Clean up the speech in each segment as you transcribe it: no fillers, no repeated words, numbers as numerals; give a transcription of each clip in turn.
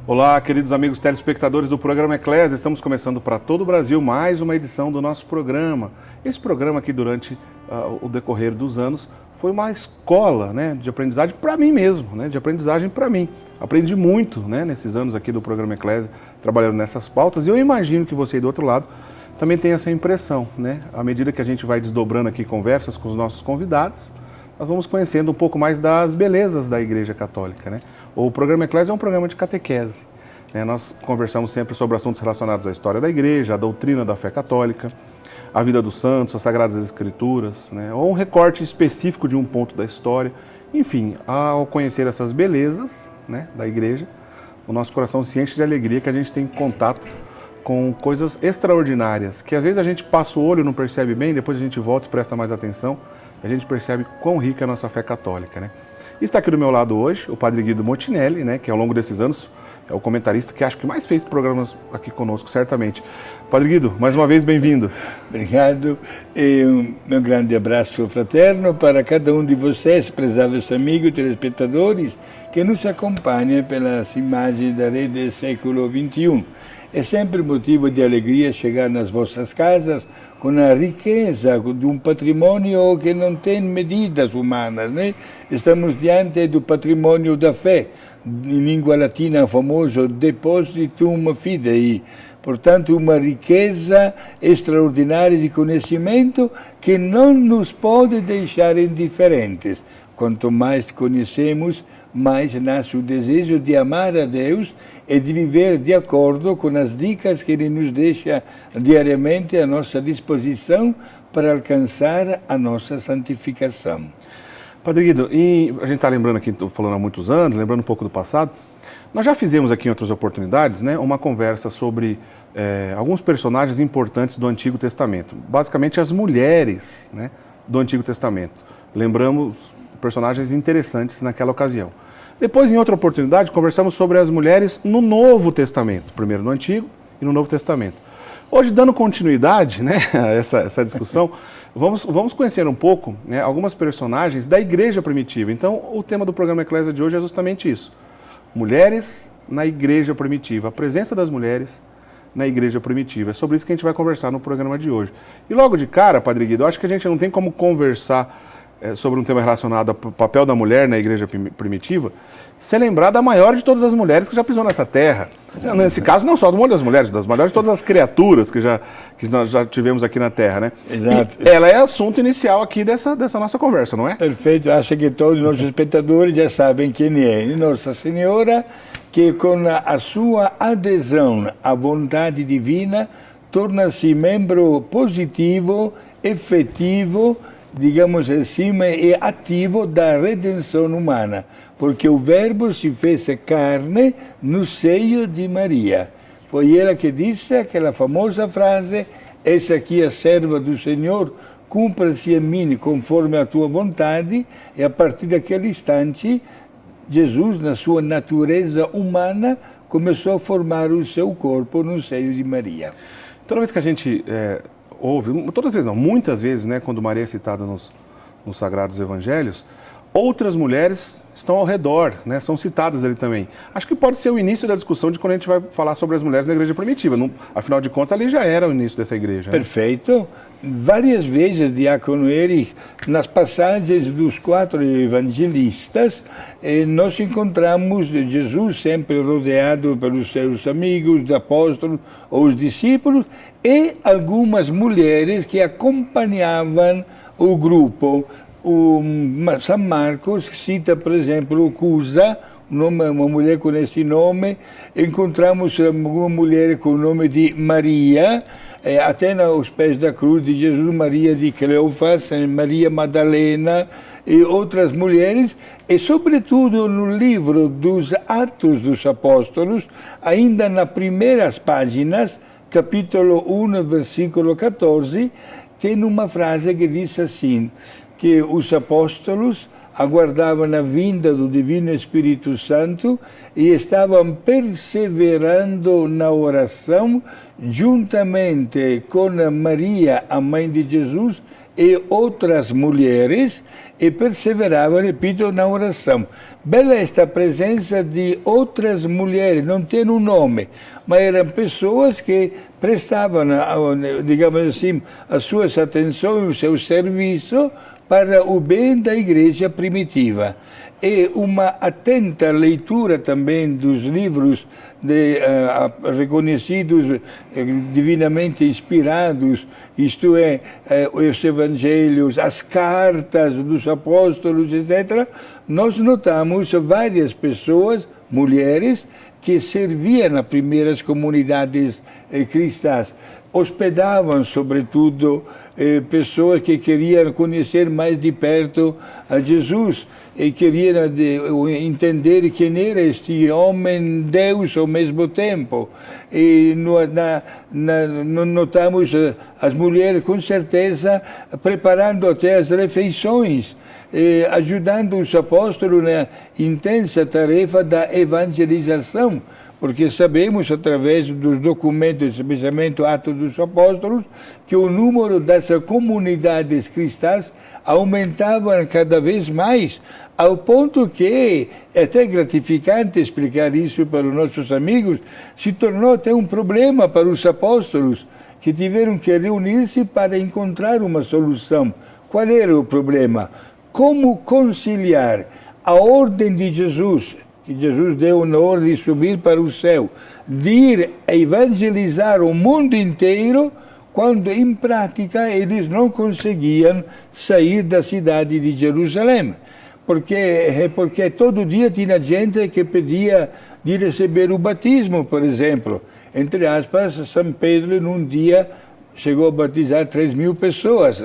Olá, queridos amigos telespectadores do programa Eclésia. Estamos começando para todo o Brasil mais uma edição do nosso programa. Esse programa aqui, durante o decorrer dos anos, foi uma escola, né, de aprendizagem para mim mesmo, né, de aprendizagem para mim. Aprendi muito, né, nesses anos aqui do programa Eclésia, trabalhando nessas pautas, e eu imagino que você aí do outro lado também tem essa impressão, né? À medida que a gente vai desdobrando aqui conversas com os nossos convidados, nós vamos conhecendo um pouco mais das belezas da Igreja Católica, né? O programa Eclésia é um programa de catequese, né? Nós conversamos sempre sobre assuntos relacionados à história da Igreja, à doutrina da fé católica, à vida dos santos, às Sagradas Escrituras, né? Ou um recorte específico de um ponto da história. Enfim, ao conhecer essas belezas, né, da Igreja, o nosso coração se enche de alegria que a gente tem contato com coisas extraordinárias, que às vezes a gente passa o olho e não percebe bem, depois a gente volta e presta mais atenção, a gente percebe quão rica é a nossa fé católica, né? E está aqui do meu lado hoje o Padre Guido Montinelli, né, que ao longo desses anos é o comentarista que acho que mais fez programas aqui conosco, certamente. Padre Guido, mais uma vez, bem-vindo. Obrigado. E meu grande abraço fraterno para cada um de vocês, prezados amigos e telespectadores, que nos acompanham pelas imagens da rede século XXI. É sempre motivo de alegria chegar nas vossas casas com a riqueza de um patrimônio que não tem medidas humanas, né? Estamos diante do patrimônio da fé, em língua latina famoso Depositum Fidei. Portanto, uma riqueza extraordinária de conhecimento que não nos pode deixar indiferentes. Quanto mais conhecemos, mais nasce o desejo de amar a Deus e de viver de acordo com as dicas que Ele nos deixa diariamente à nossa disposição para alcançar a nossa santificação. Padre Guido, e a gente está lembrando aqui, estou falando há muitos anos, lembrando um pouco do passado, nós já fizemos aqui em outras oportunidades, né, uma conversa sobre alguns personagens importantes do Antigo Testamento, basicamente as mulheres, né, do Antigo Testamento. Lembramos personagens interessantes naquela ocasião. Depois, em outra oportunidade, conversamos sobre as mulheres no Novo Testamento, primeiro no Antigo e no Novo Testamento. Hoje, dando continuidade, né, a essa discussão, vamos conhecer um pouco, né, algumas personagens da Igreja Primitiva. Então, o tema do programa Eclésia de hoje é justamente isso. Mulheres na Igreja Primitiva, a presença das mulheres na Igreja Primitiva. É sobre isso que a gente vai conversar no programa de hoje. E logo de cara, Padre Guido, eu acho que a gente não tem como conversar sobre um tema relacionado ao papel da mulher na Igreja Primitiva, se lembrar da maior de todas as mulheres que já pisou nessa terra. Nesse caso, não só das mulheres de todas as criaturas que nós já tivemos aqui na Terra, né? Exato. E ela é assunto inicial aqui dessa nossa conversa, não é? Perfeito. Acho que todos os nossos espectadores já sabem quem é. Nossa Senhora, que com a sua adesão à vontade divina, torna-se membro positivo, efetivo, digamos assim, e ativo da redenção humana, porque o Verbo se fez carne no seio de Maria. Foi ela que disse aquela famosa frase: "Eis aqui a serva do Senhor, cumpra-se em mim conforme a tua vontade", e a partir daquele instante, Jesus, na sua natureza humana, começou a formar o seu corpo no seio de Maria. Toda vez que a gente ouve, todas as vezes não, muitas vezes, né, quando Maria é citada nos Sagrados Evangelhos, outras mulheres estão ao redor, né, são citadas ali também. Acho que pode ser o início da discussão de quando a gente vai falar sobre as mulheres da Igreja Primitiva. Afinal de contas, ali já era o início dessa igreja. Né? Perfeito. Várias vezes, Diácono Erich, nas passagens dos 4 evangelistas, nós encontramos Jesus sempre rodeado pelos seus amigos, apóstolos ou os discípulos, e algumas mulheres que acompanhavam o grupo. O São Marcos cita, por exemplo, Cusa, uma mulher com esse nome. Encontramos uma mulher com o nome de Maria, até aos pés da cruz de Jesus, Maria de Cleofas, Maria Madalena e outras mulheres, e sobretudo no livro dos Atos dos Apóstolos, ainda nas primeiras páginas, capítulo 1, versículo 14, tem uma frase que diz assim, que os apóstolos aguardavam a vinda do Divino Espírito Santo e estavam perseverando na oração, juntamente com Maria, a mãe de Jesus, e outras mulheres, e perseveravam, repito, na oração. Bela esta presença de outras mulheres, não tem um nome, mas eram pessoas que prestavam, digamos assim, as suas atenções, o seu serviço para o bem da igreja primitiva. E uma atenta leitura também dos livros reconhecidos, divinamente inspirados, isto é, os evangelhos, as cartas dos apóstolos, etc., nós notamos várias pessoas, mulheres, que serviam nas primeiras comunidades cristãs. Hospedavam, sobretudo, pessoas que queriam conhecer mais de perto a Jesus e queriam entender quem era este homem, Deus ao mesmo tempo. E notamos as mulheres, com certeza, preparando até as refeições, ajudando os apóstolos na intensa tarefa da evangelização, porque sabemos, através dos documentos, especialmente Atos dos Apóstolos, que o número das comunidades cristãs aumentava cada vez mais, ao ponto que, é até gratificante explicar isso para os nossos amigos, se tornou até um problema para os apóstolos, que tiveram que reunir-se para encontrar uma solução. Qual era o problema? Como conciliar a ordem de Jesus, que Jesus deu na ordem de subir para o céu, de ir a evangelizar o mundo inteiro, quando em prática eles não conseguiam sair da cidade de Jerusalém. Porque todo dia tinha gente que pedia de receber o batismo, por exemplo. Entre aspas, São Pedro, num dia, chegou a batizar 3.000 pessoas.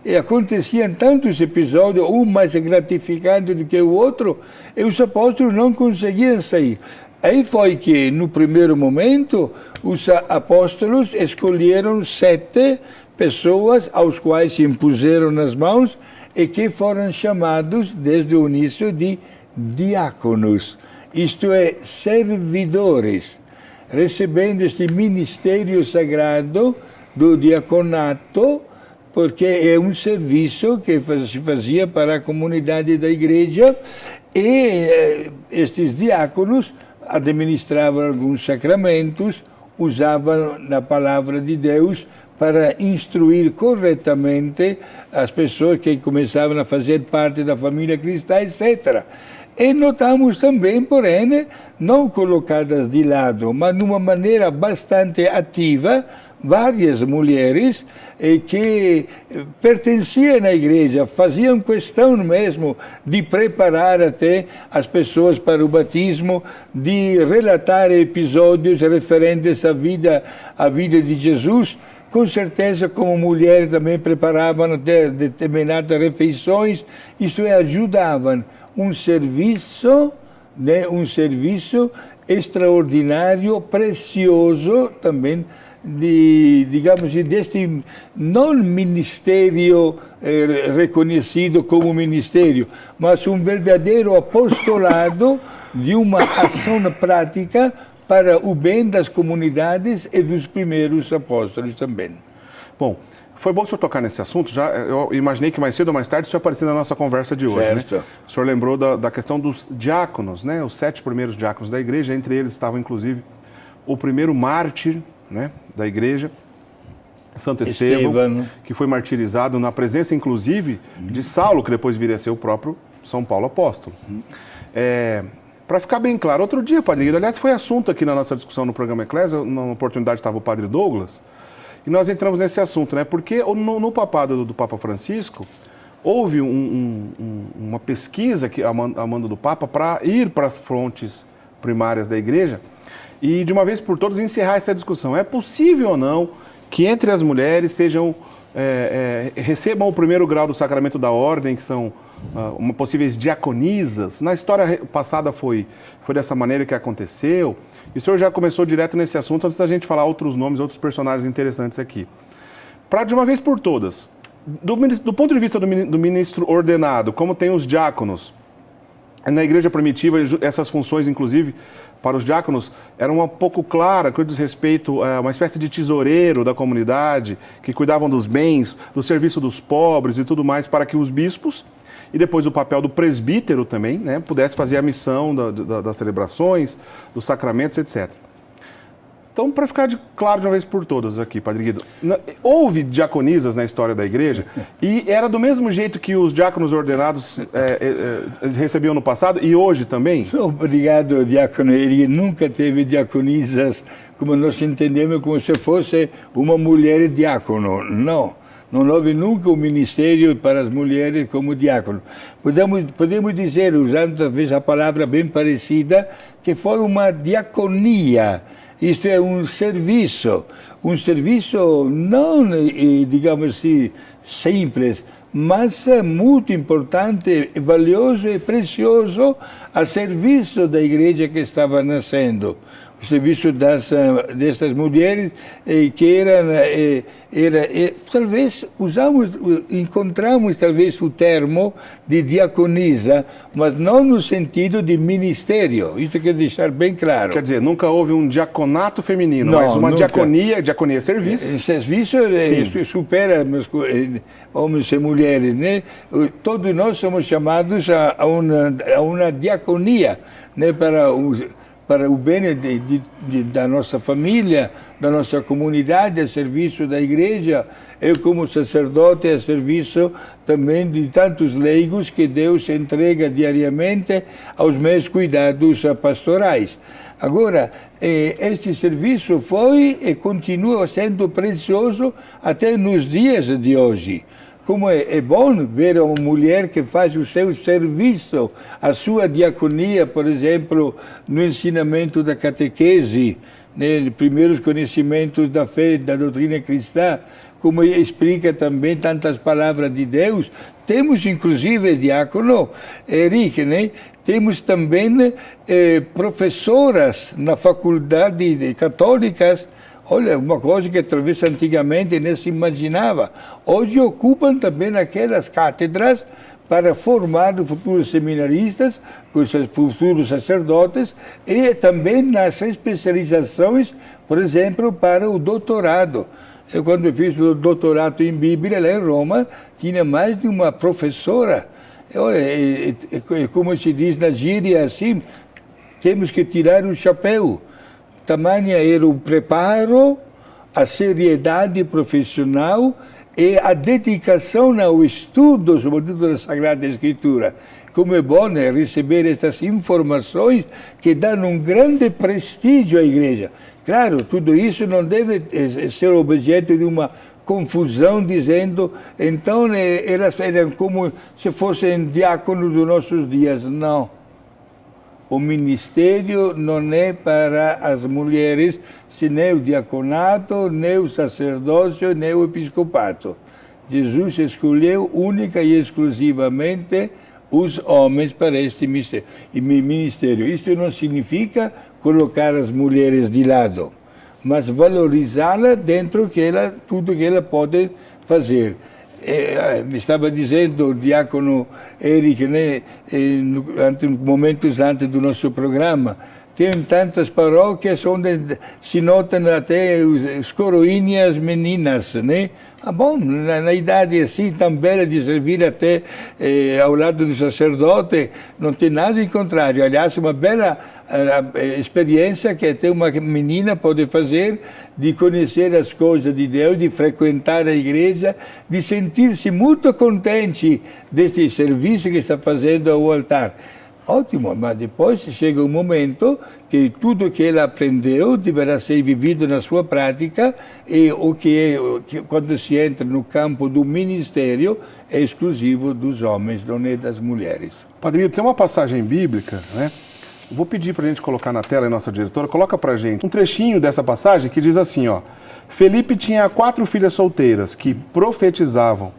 E aconteciam tantos episódios, um mais gratificante do que o outro, e os apóstolos não conseguiam sair. Aí foi que, no primeiro momento, os apóstolos escolheram 7 pessoas aos quais se impuseram nas mãos e que foram chamados, desde o início, de diáconos, isto é, servidores, recebendo este ministério sagrado do diaconato, porque é um serviço que se fazia para a comunidade da igreja, e estes diáconos administravam alguns sacramentos, usavam a palavra de Deus para instruir corretamente as pessoas que começavam a fazer parte da família cristã, etc. E notamos também, porém, não colocadas de lado, mas de uma maneira bastante ativa, várias mulheres que pertenciam à igreja, faziam questão mesmo de preparar até as pessoas para o batismo, de relatar episódios referentes à vida de Jesus. Com certeza, como mulheres também preparavam até determinadas refeições, isto é, ajudavam um serviço extraordinário, precioso também, deste não ministério reconhecido como ministério, mas um verdadeiro apostolado de uma ação prática para o bem das comunidades e dos primeiros apóstolos também. Bom, foi bom o senhor tocar nesse assunto. Eu imaginei que mais cedo ou mais tarde isso ia aparecer na nossa conversa de hoje. Certo. Né? O senhor lembrou da questão dos diáconos, né? Os 7 primeiros diáconos da igreja, entre eles estavam inclusive o primeiro mártir, né, da igreja, Santo Estevão, que foi martirizado na presença inclusive de Saulo, que depois viria a ser o próprio São Paulo apóstolo. Para ficar bem claro, outro dia, Padre Guido, aliás, foi assunto aqui na nossa discussão no programa Eclésia, na oportunidade estava o Padre Douglas, e nós entramos nesse assunto, né? Porque no papado do Papa Francisco, houve uma pesquisa a mando do Papa para ir para as frontes primárias da igreja e, de uma vez por todas, encerrar essa discussão. É possível ou não que entre as mulheres recebam o primeiro grau do sacramento da ordem, que são possíveis diaconisas? Na história passada foi dessa maneira que aconteceu. E o senhor já começou direto nesse assunto antes da gente falar outros nomes, outros personagens interessantes aqui. Para, de uma vez por todas, do ponto de vista do ministro ordenado, como tem os diáconos, na igreja primitiva, essas funções, inclusive, para os diáconos, eram um pouco claras, com diz respeito a uma espécie de tesoureiro da comunidade, que cuidavam dos bens, do serviço dos pobres e tudo mais, para que os bispos, e depois o papel do presbítero também, né, pudesse fazer a missão das celebrações, dos sacramentos, etc. Então, para ficar claro de uma vez por todas aqui, Padre Guido, houve diaconisas na história da igreja e era do mesmo jeito que os diáconos ordenados recebiam no passado e hoje também? Obrigado, diácono. Ele nunca teve diaconisas como nós entendemos, como se fosse uma mulher diácono. Não houve nunca um ministério para as mulheres como diácono. Podemos dizer, usando talvez a palavra bem parecida, que foi uma diaconia. Isto é um serviço não, digamos assim, simples, mas muito importante, valioso e precioso a serviço da igreja que estava nascendo. O serviço dessas mulheres que talvez encontramos talvez o termo de diaconisa, mas não no sentido de ministério. Isso quer deixar bem claro. Quer dizer, nunca houve um diaconato feminino, não, mas uma nunca. Diaconia é serviço. Serviço supera homens e mulheres, né? Todos nós somos chamados a uma diaconia, né? Para o bem da nossa família, da nossa comunidade, a serviço da igreja. Eu, como sacerdote, a serviço também de tantos leigos que Deus entrega diariamente aos meus cuidados pastorais. Agora, este serviço foi e continua sendo precioso até nos dias de hoje. Como é bom ver uma mulher que faz o seu serviço, a sua diaconia, por exemplo, no ensinamento da catequese, né, primeiros conhecimentos da fé, da doutrina cristã, como explica também tantas palavras de Deus. Temos, inclusive, diácono Henrique, né? Temos também professoras na faculdade católicas. Olha, uma coisa que talvez antigamente nem se imaginava. Hoje ocupam também aquelas cátedras para formar futuros seminaristas, futuros sacerdotes, e também nas especializações, por exemplo, para o doutorado. Eu, quando fiz o doutorado em Bíblia, lá em Roma, tinha mais de uma professora. Olha, como se diz na gíria assim, temos que tirar o chapéu. Tamanha era o preparo, a seriedade profissional e a dedicação ao estudo, sobretudo da Sagrada Escritura. Como é bom receber estas informações que dão um grande prestígio à igreja. Claro, tudo isso não deve ser objeto de uma confusão, dizendo, então elas eram como se fossem diáconos dos nossos dias. Não. O ministério não é para as mulheres, nem o diaconato, nem o sacerdócio, nem o episcopato. Jesus escolheu única e exclusivamente os homens para este ministério. Isto não significa colocar as mulheres de lado, mas valorizá-la dentro de tudo que ela pode fazer. Me estava dizendo o diácono Eric, né, momentos antes do nosso programa, tem tantas paróquias onde se notam até as coroinhas meninas, né? Bom, na idade assim, tão bela de servir até ao lado do sacerdote, não tem nada em contrário. Aliás, uma bela experiência que até uma menina pode fazer de conhecer as coisas de Deus, de frequentar a igreja, de sentir-se muito contente deste serviço que está fazendo ao altar. Ótimo, mas depois chega um momento que tudo que ela aprendeu deverá ser vivido na sua prática e quando se entra no campo do ministério é exclusivo dos homens, não é das mulheres. Padre, tem uma passagem bíblica, né? Vou pedir para a gente colocar na tela, a nossa diretora, coloca para a gente um trechinho dessa passagem que diz assim, ó: Felipe tinha 4 filhas solteiras que profetizavam.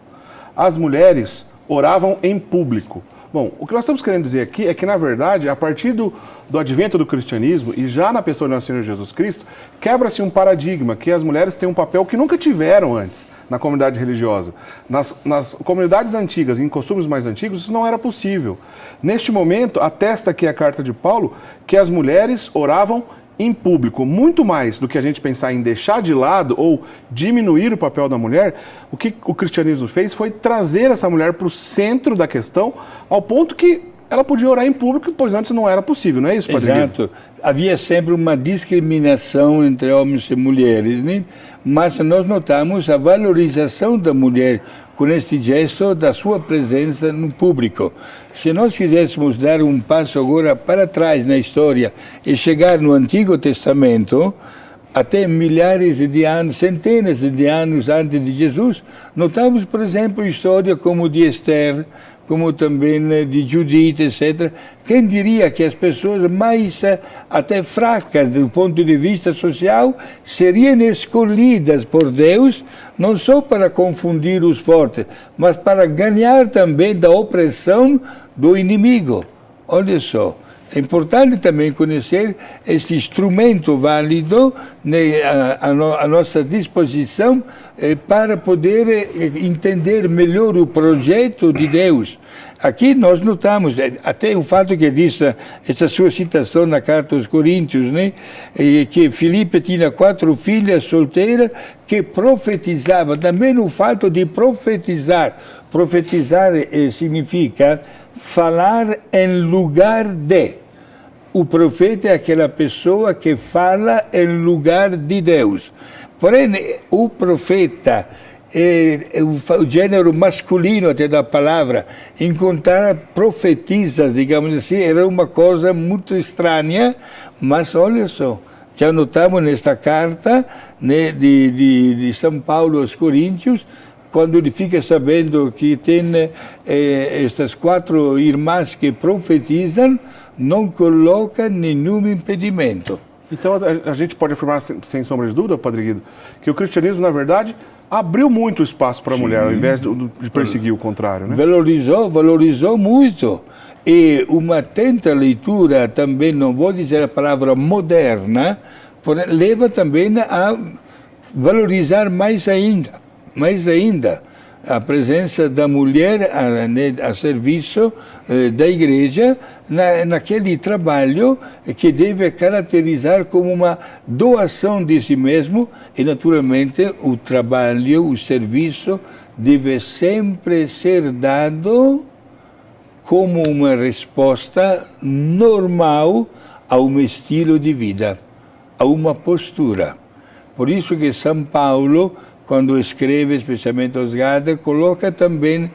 As mulheres oravam em público. Bom, o que nós estamos querendo dizer aqui é que, na verdade, a partir do advento do cristianismo e já na pessoa do nosso Senhor Jesus Cristo, quebra-se um paradigma que as mulheres têm um papel que nunca tiveram antes na comunidade religiosa. Nas comunidades antigas, em costumes mais antigos, isso não era possível. Neste momento, atesta aqui a carta de Paulo que as mulheres oravam em público, muito mais do que a gente pensar em deixar de lado ou diminuir o papel da mulher. O que o cristianismo fez foi trazer essa mulher para o centro da questão, ao ponto que ela podia orar em público, pois antes não era possível, não é isso, Padre? Exato. Havia sempre uma discriminação entre homens e mulheres, né? Mas nós notamos a valorização da mulher com este gesto da sua presença no público. Se nós quiséssemos dar um passo agora para trás na história e chegar no Antigo Testamento, até milhares de anos, centenas de anos antes de Jesus, notamos, por exemplo, história como de Esther, como também de Judite, etc. Quem diria que as pessoas mais até fracas do ponto de vista social seriam escolhidas por Deus, não só para confundir os fortes, mas para ganhar também da opressão do inimigo. Olha só. É importante também conhecer este instrumento válido, né, à nossa disposição para poder entender melhor o projeto de Deus. Aqui nós notamos, até o fato que diz essa sua citação na carta aos Coríntios, né, que Filipe tinha 4 filhas solteiras que profetizavam. Também o fato de profetizar. Profetizar significa falar em lugar de. O profeta é aquela pessoa que fala em lugar de Deus. Porém, o profeta é o gênero masculino até da palavra. Encontrar profetisas, digamos assim, era uma coisa muito estranha, mas olha só, já notamos nesta carta, né, de São Paulo aos Coríntios, quando ele fica sabendo que tem estas 4 irmãs que profetizam, não coloca nenhum impedimento. Então a gente pode afirmar, sem sombra de dúvida, Padre Guido, que o cristianismo, na verdade, abriu muito espaço para a mulher, ao invés de perseguir o contrário, né? Valorizou muito. E uma atenta leitura também, não vou dizer a palavra moderna, porém, leva também a valorizar mais ainda a presença da mulher a serviço da igreja naquele trabalho que deve caracterizar como uma doação de si mesmo e, naturalmente, o trabalho, o serviço deve sempre ser dado como uma resposta normal a um estilo de vida, a uma postura. Por isso que São Paulo, quando escreve, especialmente aos Gálatas, coloca também,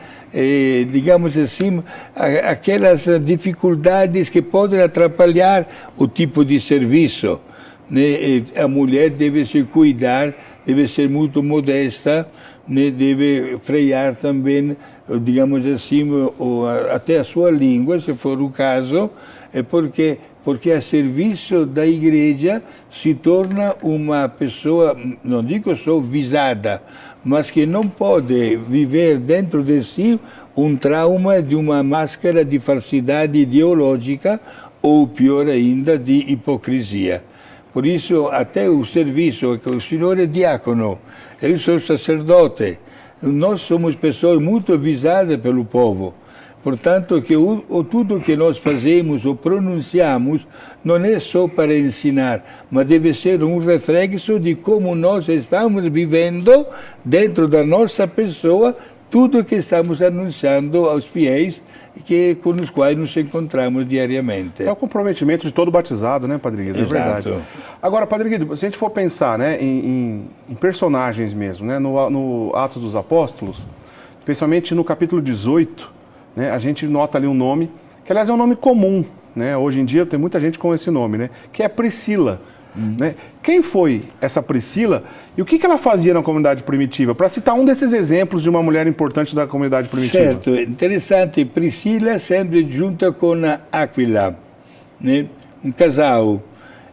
digamos assim, aquelas dificuldades que podem atrapalhar o tipo de serviço. Né? A mulher deve se cuidar, deve ser muito modesta, né? Deve frear também, digamos assim, até a sua língua, se for o caso, porque a serviço da igreja se torna uma pessoa, não digo só visada, mas que não pode viver dentro de si um trauma de uma máscara de falsidade ideológica ou, pior ainda, de hipocrisia. Por isso, até o serviço, que o senhor é diácono, eu sou sacerdote, nós somos pessoas muito visadas pelo povo. Portanto, que tudo que nós fazemos ou pronunciamos não é só para ensinar, mas deve ser um reflexo de como nós estamos vivendo dentro da nossa pessoa tudo que estamos anunciando aos fiéis com os quais nos encontramos diariamente. É o comprometimento de todo batizado, né, Padre Guido? É verdade. Agora, Padre Guido, se a gente for pensar, né, em personagens mesmo, né, no Atos dos Apóstolos, especialmente no capítulo 18, né, a gente nota ali um nome, que aliás é um nome comum, né? Hoje em dia tem muita gente com esse nome, né? Que é Priscila. Né? Quem foi essa Priscila e o que ela fazia na comunidade primitiva? Para citar um desses exemplos de uma mulher importante da comunidade primitiva. Certo, interessante. Priscila sempre junto com Áquila, né? Um casal.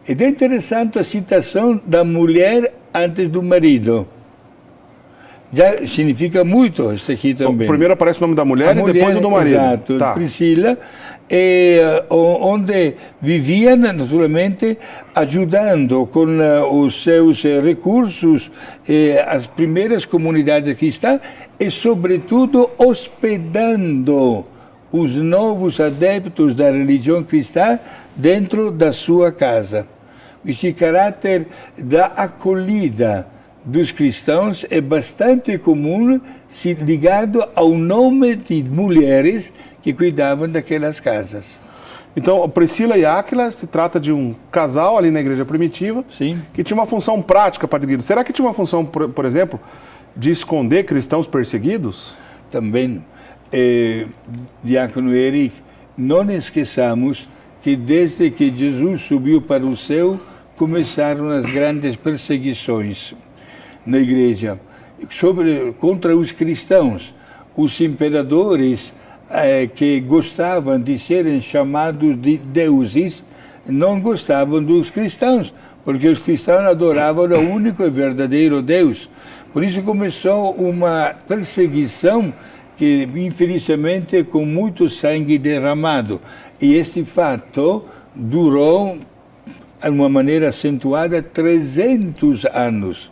E é interessante a citação da mulher antes do marido. já significa muito isso aqui também. Primeiro aparece o nome da mulher e depois o do marido. Exato, tá. Priscila, onde vivia naturalmente ajudando com os seus recursos as primeiras comunidades cristãs e sobretudo hospedando os novos adeptos da religião cristã dentro da sua casa. Esse caráter da acolhida dos cristãos é bastante comum, ligado ao nome de mulheres que cuidavam daquelas casas. Então, Priscila e Áquila, se trata de um casal ali na igreja primitiva, sim, que tinha uma função prática, Padre Guido. Será que tinha uma função, por exemplo, de esconder cristãos perseguidos? Também. Diácono Eric, não esqueçamos que desde que Jesus subiu para o céu, começaram as grandes perseguições na igreja contra os cristãos. Os imperadores que gostavam de serem chamados de deuses não gostavam dos cristãos, porque os cristãos adoravam o único e verdadeiro Deus. Por isso começou uma perseguição que, infelizmente, com muito sangue derramado. E este fato durou, de uma maneira acentuada, 300 anos.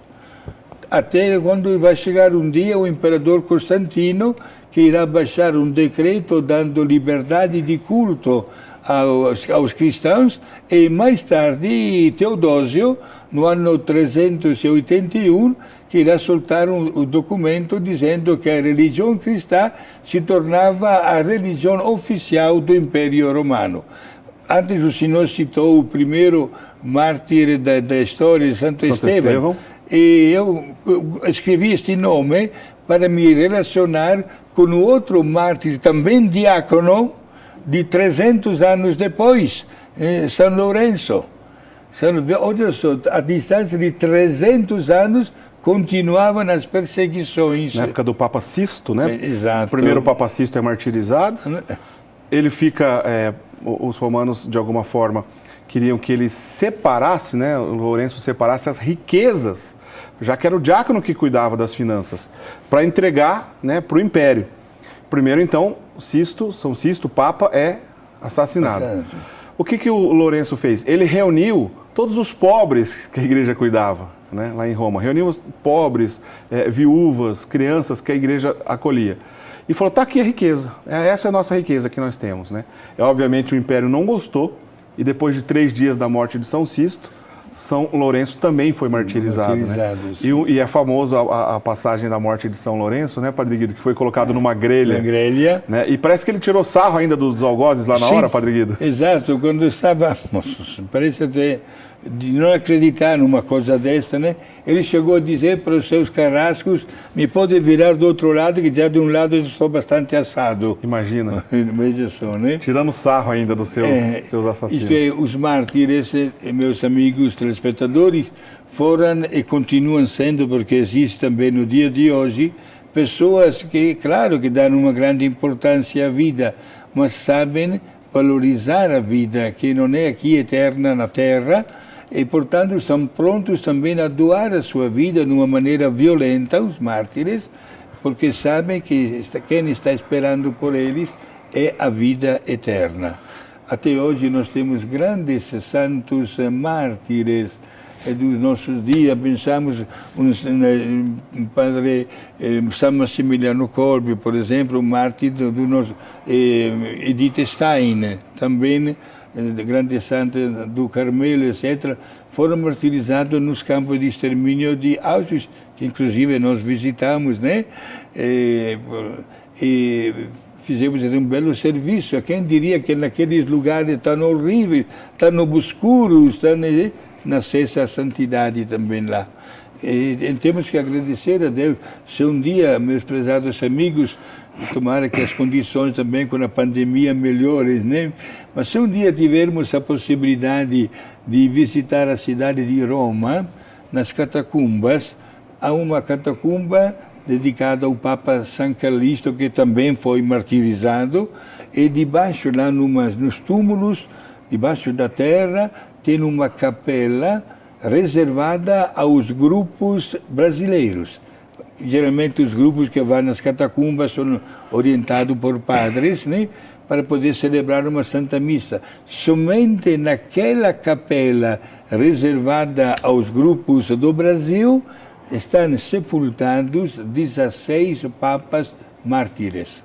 Até quando vai chegar um dia o imperador Constantino, que irá baixar um decreto dando liberdade de culto aos cristãos, e mais tarde Teodósio, no ano 381, que irá soltar um documento dizendo que a religião cristã se tornava a religião oficial do Império Romano. Antes o senhor citou o primeiro mártir da história, Santo Estevão. E eu escrevi este nome para me relacionar com o outro mártir, também diácono, de 300 anos depois, São Lourenço. Olha só, a distância de 300 anos continuavam as perseguições. Na época do Papa Sisto, né? Exato. O primeiro Papa Sisto é martirizado. Ele fica, os romanos, de alguma forma, queriam que ele separasse, né? O Lourenço separasse as riquezas, já que era o diácono que cuidava das finanças, para entregar, né, para o império. Primeiro, então, São Sisto, Papa, é assassinado. O que o Lourenço fez? Ele reuniu todos os pobres que a igreja cuidava, né, lá em Roma. Reuniu os pobres, viúvas, crianças que a igreja acolhia. E falou, está aqui a riqueza, essa é a nossa riqueza que nós temos, né? Obviamente o império não gostou, e depois de 3 dias da morte de São Sisto, São Lourenço também foi martirizado. Né? E é famoso a passagem da morte de São Lourenço, né, Padre Guido, que foi colocado numa grelha. Né? E parece que ele tirou sarro ainda dos algozes lá na hora, Padre Guido. Exato, quando estava, parece até de não acreditar numa coisa desta, né? Ele chegou a dizer para os seus carrascos, me pode virar do outro lado, que já de um lado eu estou bastante assado. Imagina. Veja só, né? Tirando sarro ainda dos seus assassinos. Isto é, os mártires, meus amigos telespectadores, foram e continuam sendo, porque existe também no dia de hoje, pessoas que, claro, que dão uma grande importância à vida, mas sabem valorizar a vida, que não é aqui eterna na Terra, e, portanto, estão prontos também a doar a sua vida de uma maneira violenta, os mártires, porque sabem que quem está esperando por eles é a vida eterna. Até hoje nós temos grandes santos mártires dos nossos dias. Pensamos no Padre São Massimiliano Kolbe, por exemplo, mártir do nosso Edith Stein, também grande santa do Carmelo, etc., foram martirizados nos campos de extermínio de Auschwitz, que inclusive nós visitamos, né? E fizemos um belo serviço. Quem diria que naqueles lugares tão horríveis, tão obscuros, nascesse a santidade também lá. E temos que agradecer a Deus. Se um dia, meus prezados amigos, tomara que as condições também com a pandemia melhorem, né? Mas se um dia tivermos a possibilidade de visitar a cidade de Roma, nas catacumbas, há uma catacumba dedicada ao Papa São Calixto, que também foi martirizado, e debaixo, lá nos túmulos, debaixo da terra, tem uma capela reservada aos grupos brasileiros, geralmente os grupos que vão nas catacumbas são orientados por padres, né, para poder celebrar uma Santa Missa. Somente naquela capela reservada aos grupos do Brasil estão sepultados 16 papas mártires.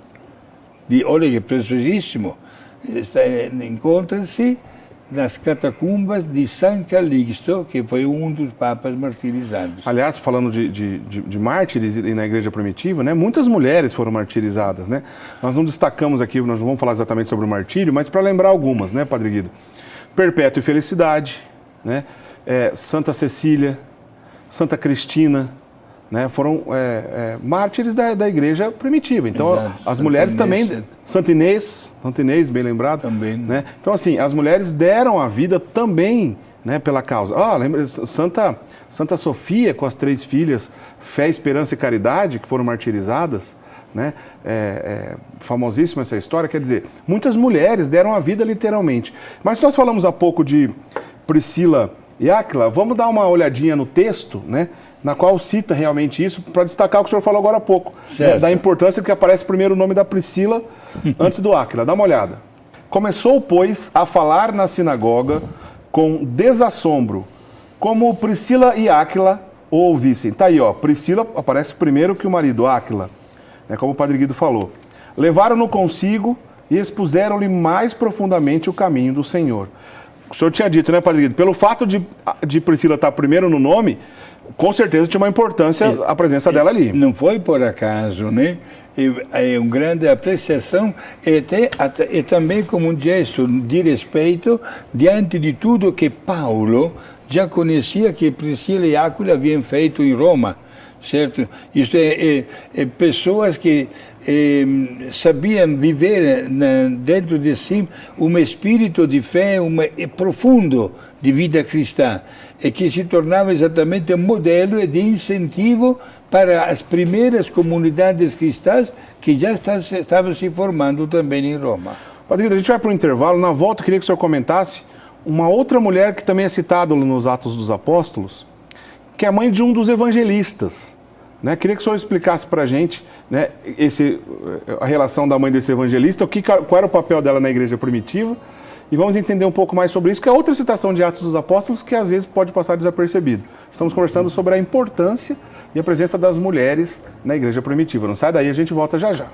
Olha que preciosíssimo! Encontra-se nas catacumbas de São Calixto, que foi um dos papas martirizados. Aliás, falando de mártires e na igreja primitiva, né, muitas mulheres foram martirizadas, né? Nós não destacamos aqui, nós não vamos falar exatamente sobre o martírio, mas para lembrar algumas, né, Padre Guido? Perpétua e Felicidade, né? Santa Cecília, Santa Cristina, né, foram mártires da igreja primitiva. Então, exato. As mulheres também... Santa Inês, bem lembrado. Também. Né? Então, assim, as mulheres deram a vida também, né, pela causa. Lembra, Santa Sofia, com as 3 filhas, Fé, Esperança e Caridade, que foram martirizadas, né? Famosíssima essa história. Quer dizer, muitas mulheres deram a vida literalmente. Mas nós falamos há pouco de Priscila e Áquila, vamos dar uma olhadinha no texto, né, na qual cita realmente isso, para destacar o que o senhor falou agora há pouco, né, da importância que aparece primeiro o nome da Priscila antes do Áquila. Dá uma olhada. Começou, pois, a falar na sinagoga com desassombro, como Priscila e Áquila o ouvissem. Tá aí, ó, Priscila aparece primeiro que o marido, Áquila, né, como o Padre Guido falou. Levaram-no consigo e expuseram-lhe mais profundamente o caminho do Senhor. O senhor tinha dito, né, Padre Guido, pelo fato de Priscila estar primeiro no nome, com certeza tinha uma importância a presença dela ali. Não foi por acaso, né? É uma grande apreciação e também como um gesto de respeito diante de tudo que Paulo já conhecia que Priscila e Áquila haviam feito em Roma, certo? Isto pessoas que sabiam viver dentro de si um espírito de fé profundo de vida cristã e que se tornava exatamente um modelo de incentivo para as primeiras comunidades cristãs que já estavam se formando também em Roma. Padre, a gente vai para o intervalo. Na volta, eu queria que o senhor comentasse uma outra mulher que também é citada nos Atos dos Apóstolos, que é mãe de um dos evangelistas. Né? Queria que o senhor explicasse para a gente, né, a relação da mãe desse evangelista, qual era o papel dela na igreja primitiva, e vamos entender um pouco mais sobre isso, que é outra citação de Atos dos Apóstolos que às vezes pode passar desapercebido. Estamos conversando sobre a importância e a presença das mulheres na igreja primitiva. Não sai daí, a gente volta já já.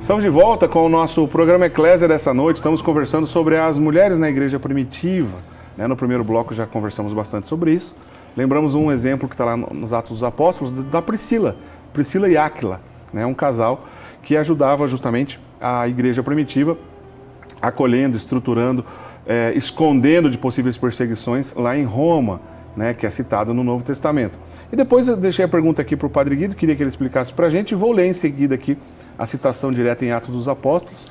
Estamos de volta com o nosso programa Eclésia dessa noite. Estamos conversando sobre as mulheres na igreja primitiva. No primeiro bloco já conversamos bastante sobre isso. Lembramos um exemplo que está lá nos Atos dos Apóstolos, da Priscila e Áquila, né? Um casal que ajudava justamente a igreja primitiva, acolhendo, estruturando, escondendo de possíveis perseguições lá em Roma, né? Que é citado no Novo Testamento. E depois eu deixei a pergunta aqui para o Padre Guido, queria que ele explicasse para a gente, e vou ler em seguida aqui a citação direta em Atos dos Apóstolos.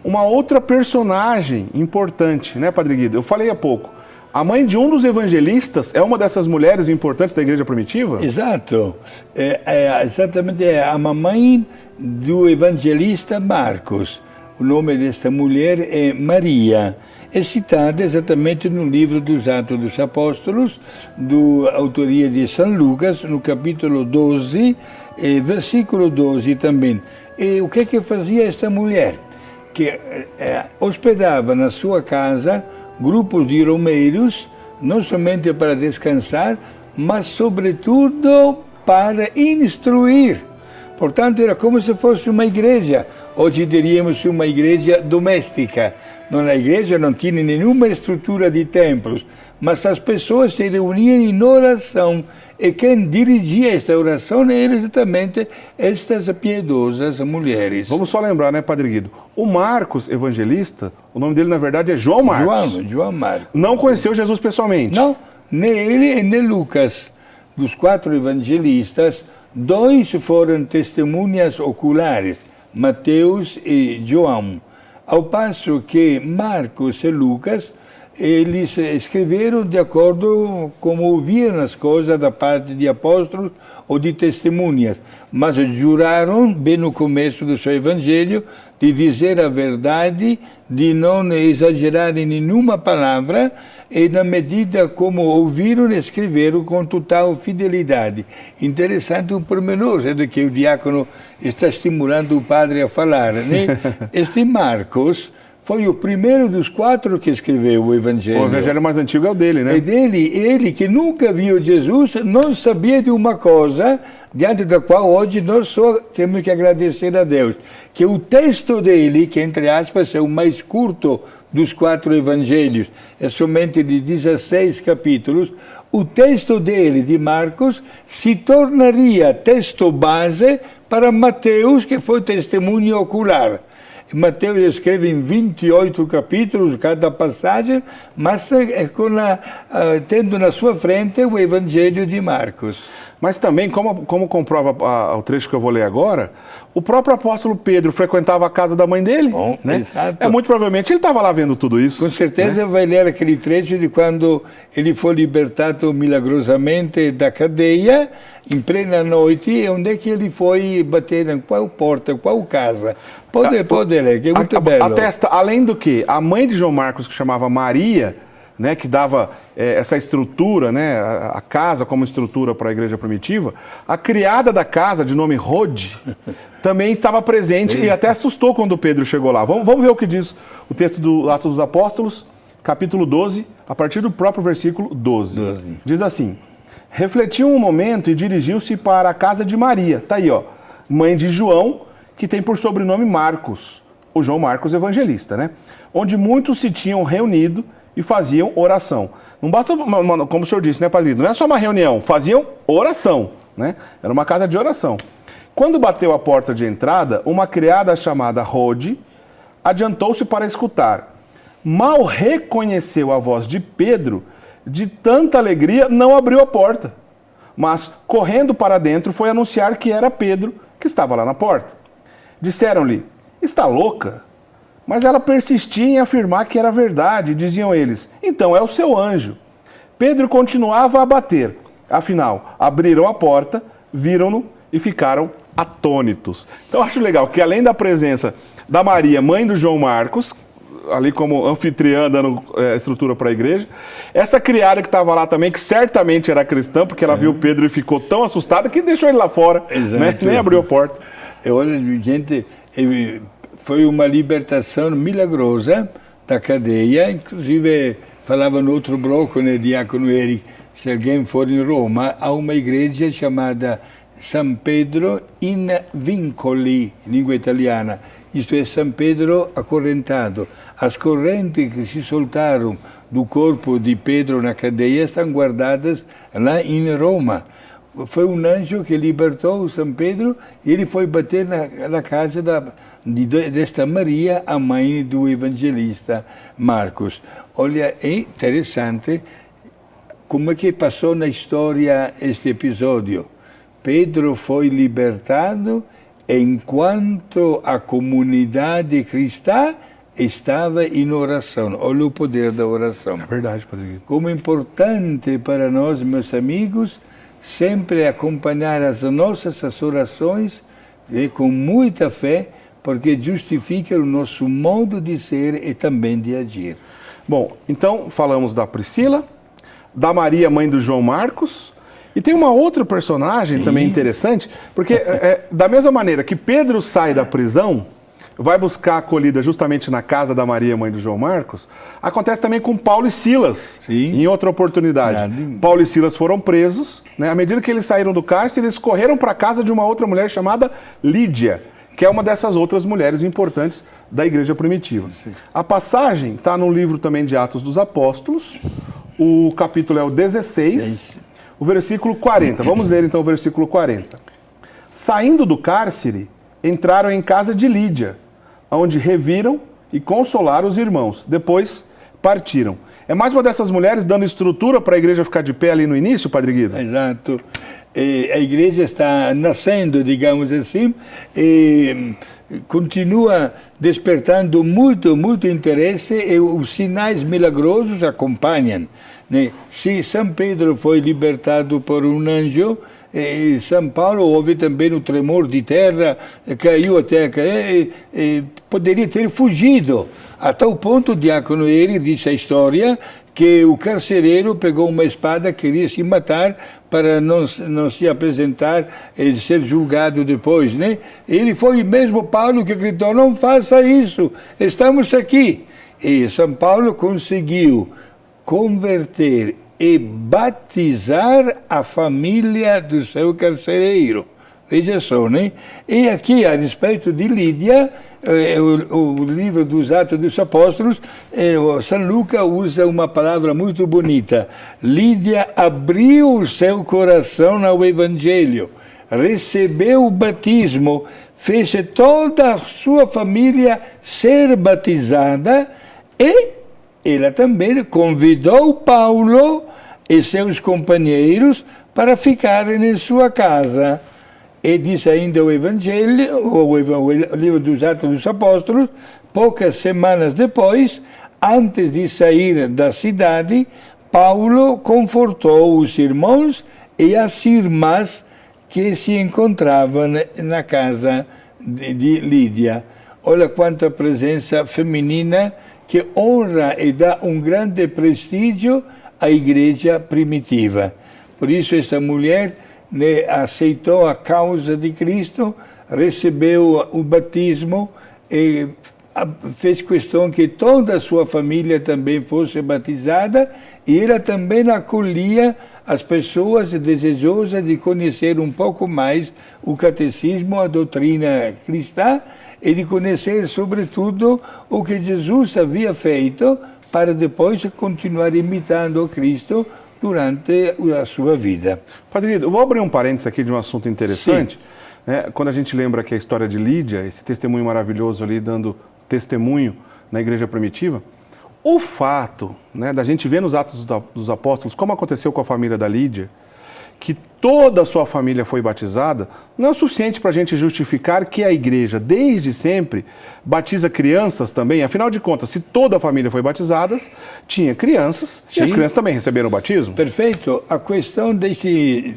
Uma outra personagem importante, né, Padre Guido? Eu falei há pouco, a mãe de um dos evangelistas é uma dessas mulheres importantes da igreja primitiva? Exato. Exatamente a mamãe do evangelista Marcos. O nome desta mulher é Maria. É citada exatamente no livro dos Atos dos Apóstolos, da autoria de São Lucas, no capítulo 12, versículo 12 também. E o que fazia esta mulher? Que hospedava na sua casa grupos de romeiros, não somente para descansar, mas sobretudo para instruir. Portanto, era como se fosse uma igreja. Hoje diríamos uma igreja doméstica. A igreja não tinha nenhuma estrutura de templos, mas as pessoas se reuniam em oração. E quem dirigia esta oração eram exatamente estas piedosas mulheres. Vamos só lembrar, né, Padre Guido? O Marcos, evangelista, o nome dele na verdade é João Marcos. João Marcos. Não conheceu Jesus pessoalmente? Não, nem ele e nem Lucas. Dos 4 evangelistas, 2 foram testemunhas oculares, Mateus e João. Ao passo que Marcos e Lucas eles escreveram de acordo como ouviram as coisas da parte de apóstolos ou de testemunhas, mas juraram, bem no começo do seu evangelho, de dizer a verdade, de não exagerar em nenhuma palavra, e na medida como ouviram, escreveram com total fidelidade. Interessante um pormenor, é de que o diácono está estimulando o padre a falar, né? Este Marcos foi o primeiro dos 4 que escreveu o Evangelho. O Evangelho mais antigo é o dele, né? É dele, ele que nunca viu Jesus, não sabia de uma coisa, diante da qual hoje nós só temos que agradecer a Deus, que o texto dele, que entre aspas é o mais curto dos 4 Evangelhos, é somente de 16 capítulos, o texto dele, de Marcos, se tornaria texto base para Mateus, que foi testemunho ocular. Mateus escreve em 28 capítulos cada passagem, mas tendo na sua frente o Evangelho de Marcos. Mas também, como comprova o trecho que eu vou ler agora, o próprio apóstolo Pedro frequentava a casa da mãe dele. Bom, né? Exato. Muito provavelmente ele estava lá vendo tudo isso. Com certeza, né? Vai ler aquele trecho de quando ele foi libertado milagrosamente da cadeia, em plena noite, onde é que ele foi bater, em qual porta, qual casa. Pode ler, que é muito belo. Atesta, além do que, a mãe de João Marcos, que chamava Maria, né, que dava essa estrutura, né, a casa como estrutura para a igreja primitiva, a criada da casa, de nome Rode, também estava presente e até assustou quando Pedro chegou lá. Vamos ver o que diz o texto do Atos dos Apóstolos, capítulo 12, a partir do próprio versículo 12. Diz assim: refletiu um momento e dirigiu-se para a casa de Maria, tá aí, ó, mãe de João, que tem por sobrenome Marcos, o João Marcos Evangelista, né, onde muitos se tinham reunido e faziam oração. Não basta, como o senhor disse, né, padre? Não é só uma reunião, faziam oração, né? Era uma casa de oração. Quando bateu a porta de entrada, uma criada chamada Rode adiantou-se para escutar. Mal reconheceu a voz de Pedro, de tanta alegria, não abriu a porta. Mas, correndo para dentro, foi anunciar que era Pedro, que estava lá na porta. Disseram-lhe: está louca? Mas ela persistia em afirmar que era verdade, diziam eles: então é o seu anjo. Pedro continuava a bater. Afinal, abriram a porta, viram-no e ficaram atônitos. Então acho legal que, além da presença da Maria, mãe do João Marcos, ali como anfitriã dando estrutura para a igreja, essa criada que estava lá também, que certamente era cristã, porque ela viu Pedro e ficou tão assustada que deixou ele lá fora, né? Nem abriu a porta. Olha, gente, foi uma libertação milagrosa da cadeia, inclusive falava no outro bloco, né, Diácono Eric, se alguém for em Roma, há uma igreja chamada San Pedro in Vincoli, língua italiana, isto é, San Pedro acorrentado. As correntes que se soltaram do corpo de Pedro na cadeia estão guardadas lá em Roma. Foi um anjo que libertou São Pedro e ele foi bater na casa desta Maria, a mãe do evangelista Marcos. Olha, é interessante como é que passou na história este episódio. Pedro foi libertado enquanto a comunidade cristã estava em oração. Olha o poder da oração. É verdade, Padre. Como é importante para nós, meus amigos, sempre acompanhar as nossas orações com muita fé, porque justifica o nosso modo de ser e também de agir. Bom, então falamos da Priscila, da Maria, mãe do João Marcos, e tem uma outra personagem também interessante, porque da mesma maneira que Pedro sai da prisão, vai buscar acolhida justamente na casa da Maria, mãe do João Marcos, acontece também com Paulo e Silas, em outra oportunidade. Paulo e Silas foram presos, né? À medida que eles saíram do cárcere, eles correram para a casa de uma outra mulher chamada Lídia, que é uma dessas outras mulheres importantes da igreja primitiva. A passagem está no livro também de Atos dos Apóstolos, o capítulo é o 16, o versículo 40. Vamos ler então o versículo 40. Saindo do cárcere, entraram em casa de Lídia, onde reviram e consolaram os irmãos. Depois partiram. É mais uma dessas mulheres dando estrutura para a igreja ficar de pé ali no início, Padre Guido? Exato. a igreja está nascendo, digamos assim, e continua despertando muito interesse e os sinais milagrosos acompanham, né? Se São Pedro foi libertado por um anjo, em São Paulo houve também um tremor de terra, caiu até cair, poderia ter fugido. A tal ponto, o diácono Eri disse a história que o carcereiro pegou uma espada, queria se matar para não se apresentar e ser julgado depois, né? Ele foi mesmo Paulo que gritou: não faça isso, estamos aqui. E São Paulo conseguiu converter e batizar a família do seu carcereiro. Veja só, né? E aqui, a respeito de Lídia, o livro dos Atos dos Apóstolos, São Lucas usa uma palavra muito bonita. Lídia abriu o seu coração ao Evangelho, recebeu o batismo, fez toda a sua família ser batizada e ela também convidou Paulo e seus companheiros para ficarem em sua casa. E diz ainda o Evangelho, o livro dos Atos dos Apóstolos, poucas semanas depois, antes de sair da cidade, Paulo confortou os irmãos e as irmãs que se encontravam na casa de Lídia. Olha quanta presença feminina que honra e dá um grande prestígio à igreja primitiva. Por isso esta mulher, né, aceitou a causa de Cristo, recebeu o batismo e fez questão que toda a sua família também fosse batizada, e ela também acolhia as pessoas desejosas de conhecer um pouco mais o catecismo, a doutrina cristã, e de conhecer, sobretudo, o que Jesus havia feito, para depois continuar imitando o Cristo durante a sua vida. Padre Guido, eu vou abrir um parênteses aqui de um assunto interessante. Né? Quando a gente lembra que a história de Lídia, esse testemunho maravilhoso ali, dando testemunho na igreja primitiva, o fato, né, da gente ver nos Atos dos Apóstolos, como aconteceu com a família da Lídia, que toda a sua família foi batizada, não é o suficiente para a gente justificar que a igreja, desde sempre, batiza crianças também. Afinal de contas, se toda a família foi batizada, tinha crianças, e as crianças também receberam o batismo. Perfeito. A questão deste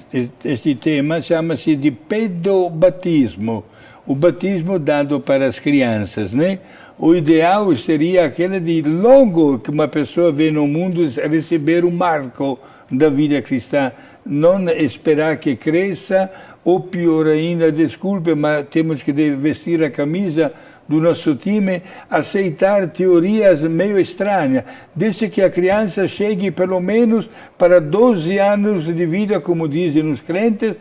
tema chama-se de pedobatismo, o batismo dado para as crianças, né? O ideal seria aquele de, logo que uma pessoa vem no mundo, receber um marco da vida cristã, não esperar que cresça, ou pior ainda, desculpe, mas temos que vestir a camisa do nosso time, aceitar teorias meio estranhas, desde que a criança chegue pelo menos para 12 anos de vida, como dizem os crentes,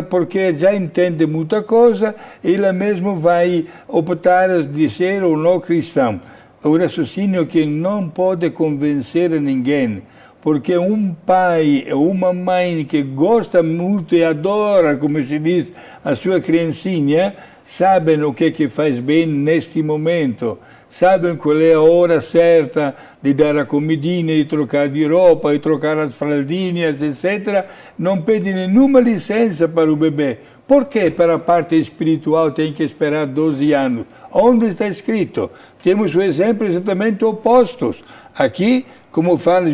porque já entende muita coisa, ela mesmo vai optar de ser ou não cristão. O raciocínio que não pode convencer ninguém, porque um pai ou uma mãe que gosta muito e adora, como se diz, a sua criancinha, sabem o que faz bem neste momento, sabem qual é a hora certa de dar a comidinha, de trocar de roupa, de trocar as fraldinhas, etc. Não pedem nenhuma licença para o bebê. Por que para a parte espiritual tem que esperar 12 anos? Onde está escrito? Temos o exemplo exatamente oposto. Aqui, como fala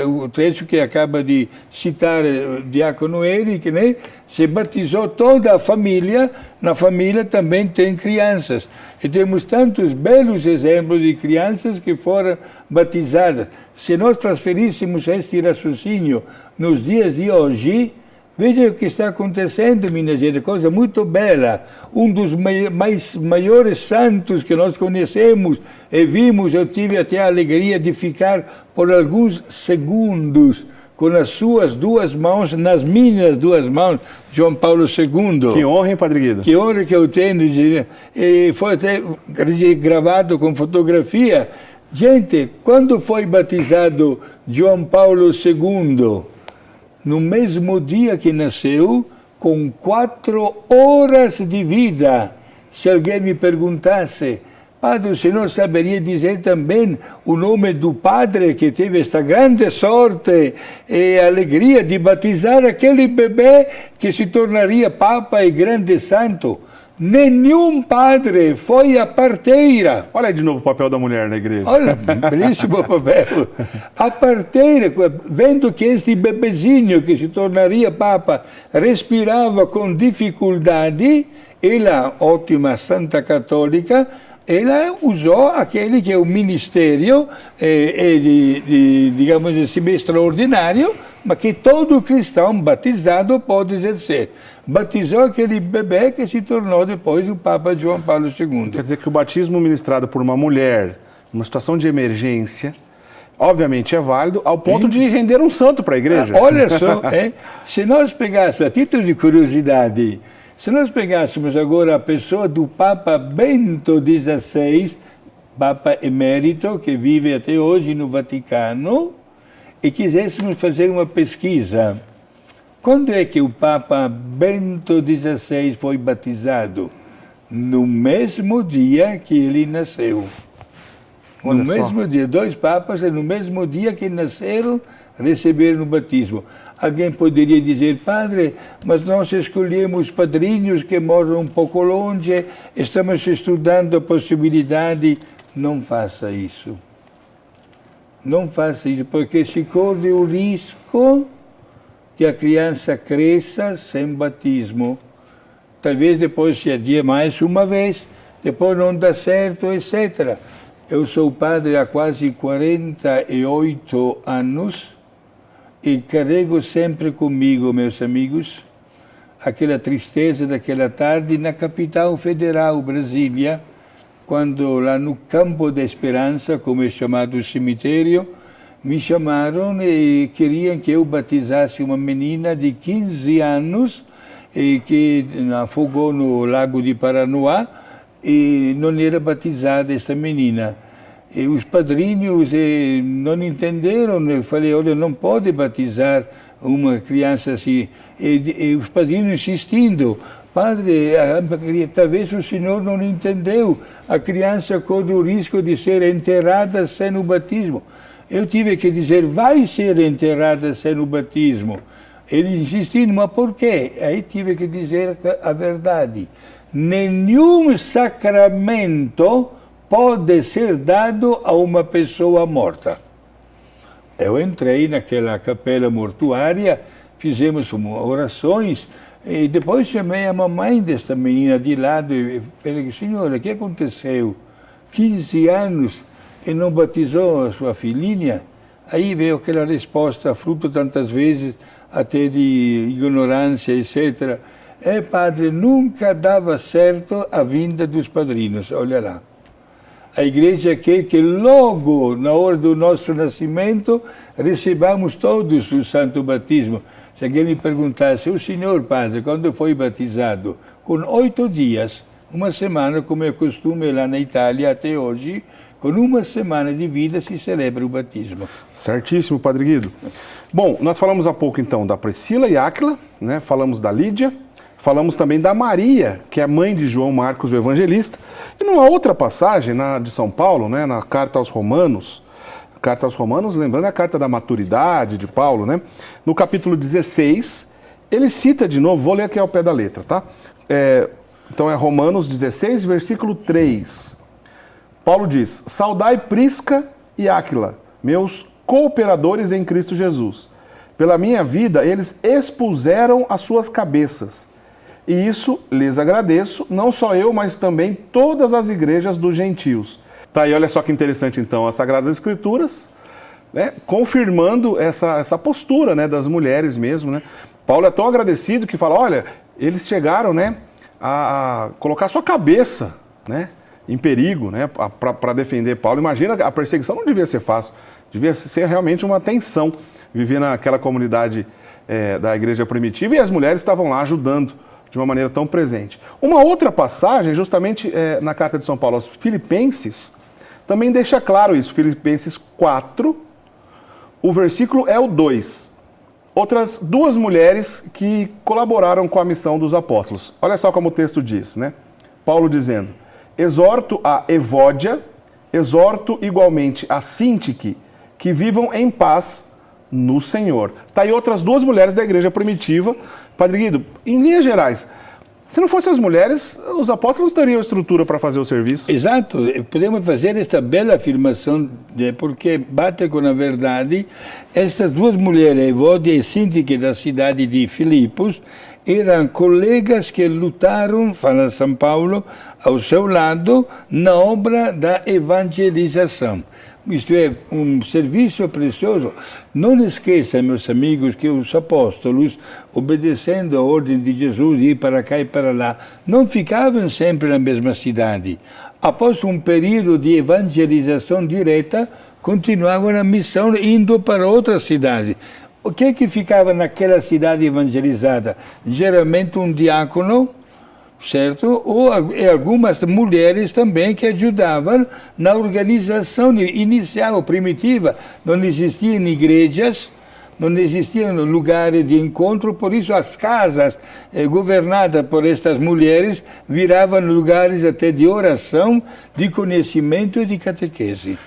o trecho que acaba de citar o diácono Eric, né? Se batizou toda a família, na família também tem crianças. E temos tantos belos exemplos de crianças que foram batizadas. Se nós transferíssemos este raciocínio nos dias de hoje, veja o que está acontecendo, minha gente, coisa muito bela. Um dos maiores santos que nós conhecemos e vimos, eu tive até a alegria de ficar por alguns segundos com as suas duas mãos, nas minhas duas mãos, João Paulo II. Que honra, hein, Padre Guido? Que honra que eu tenho. E foi até gravado com fotografia. Gente, quando foi batizado João Paulo II? No mesmo dia que nasceu, com 4 horas de vida. Se alguém me perguntasse, padre, o senhor saberia dizer também o nome do padre que teve esta grande sorte e alegria de batizar aquele bebê que se tornaria papa e grande santo? Nenhum padre, foi a parteira. Olha aí de novo o papel da mulher na igreja. Olha, belíssimo papel. A parteira, vendo que este bebezinho que se tornaria papa respirava com dificuldade, ela, ótima santa católica, ela usou aquele que é o ministério, digamos assim, extraordinário, mas que todo cristão batizado pode exercer. Batizou aquele bebê que se tornou depois o Papa João Paulo II. Quer dizer que o batismo ministrado por uma mulher, numa situação de emergência, obviamente é válido, ao ponto de render um santo para a igreja. Olha só, se nós pegássemos, a título de curiosidade, se nós pegássemos agora a pessoa do Papa Bento XVI, Papa emérito, que vive até hoje no Vaticano, e quiséssemos fazer uma pesquisa, quando é que o Papa Bento XVI foi batizado? No mesmo dia que ele nasceu. Olha no mesmo dia, 2 papas, no mesmo dia que nasceram, receberam o batismo. Alguém poderia dizer, padre, mas nós escolhemos padrinhos que moram um pouco longe, estamos estudando a possibilidade. Não faça isso. Não faça isso, porque se corre o risco que a criança cresça sem batismo. Talvez depois se adie mais uma vez, depois não dá certo, etc. Eu sou padre há quase 48 anos e carrego sempre comigo, meus amigos, aquela tristeza daquela tarde na capital federal, Brasília, quando lá no Campo da Esperança, como é chamado o cemitério, me chamaram e queriam que eu batizasse uma menina de 15 anos e que afogou no Lago de Paranoá e não era batizada esta menina. E os padrinhos não entenderam, eu falei, olha, não pode batizar uma criança assim. E os padrinhos insistindo, padre, talvez o senhor não entendeu, a criança corre o risco de ser enterrada sem o batismo. Eu tive que dizer, vai ser enterrada sem o batismo. Ele insistindo, mas por quê? Aí tive que dizer a verdade. Nenhum sacramento pode ser dado a uma pessoa morta. Eu entrei naquela capela mortuária, fizemos orações, e depois chamei a mamãe desta menina de lado e falei, senhora, o que aconteceu? 15 anos e não batizou a sua filhinha? Aí veio aquela resposta, fruto tantas vezes até de ignorância, etc. Padre, nunca dava certo a vinda dos padrinhos, olha lá. A igreja quer que logo, na hora do nosso nascimento, recebamos todos o santo batismo. Se alguém me perguntasse, o senhor padre, quando foi batizado? Com 8 dias, uma semana, como é costume lá na Itália até hoje, com uma semana de vida se celebra o batismo. Certíssimo, Padre Guido. Bom, nós falamos há pouco então da Priscila e Áquila, né? Falamos da Lídia, falamos também da Maria, que é a mãe de João Marcos, o Evangelista. E numa outra passagem de São Paulo, né? Na Carta aos Romanos, lembrando a carta da maturidade de Paulo, né? No capítulo 16, ele cita de novo, vou ler aqui ao pé da letra, tá? Então é Romanos 16, versículo 3. Paulo diz, saudai Prisca e Áquila, meus cooperadores em Cristo Jesus. Pela minha vida, eles expuseram as suas cabeças. E isso lhes agradeço, não só eu, mas também todas as igrejas dos gentios. Tá aí, olha só que interessante então, as Sagradas Escrituras, né, confirmando essa postura, né, das mulheres mesmo, né. Paulo é tão agradecido que fala, olha, eles chegaram, né, a colocar sua cabeça, né, em perigo, né, para defender Paulo. Imagina, a perseguição não devia ser fácil, devia ser realmente uma tensão viver naquela comunidade da igreja primitiva, e as mulheres estavam lá ajudando de uma maneira tão presente. Uma outra passagem, justamente na carta de São Paulo aos Filipenses, também deixa claro isso. Filipenses 4, o versículo é o 2. Outras 2 mulheres que colaboraram com a missão dos apóstolos. Olha só como o texto diz, né? Paulo dizendo, exorto a Evódia, exorto igualmente a Sintique, que vivam em paz no Senhor. Tá aí outras duas mulheres da igreja primitiva. Padre Guido, em linhas gerais, se não fossem as mulheres, os apóstolos teriam estrutura para fazer o serviço? Exato, podemos fazer esta bela afirmação, porque bate com a verdade. Estas duas mulheres, Evódia e Sintique, da cidade de Filipos, eram colegas que lutaram, fala São Paulo, ao seu lado, na obra da evangelização. Isto é, um serviço precioso. Não esqueçam, meus amigos, que os apóstolos, obedecendo a ordem de Jesus de ir para cá e para lá, não ficavam sempre na mesma cidade. Após um período de evangelização direta, continuavam a missão indo para outra cidade. O que ficava naquela cidade evangelizada? Geralmente um diácono, certo? Ou algumas mulheres também que ajudavam na organização inicial, primitiva. Não existiam igrejas, não existiam lugares de encontro, por isso as casas governadas por estas mulheres viravam lugares até de oração, de conhecimento e de catequese.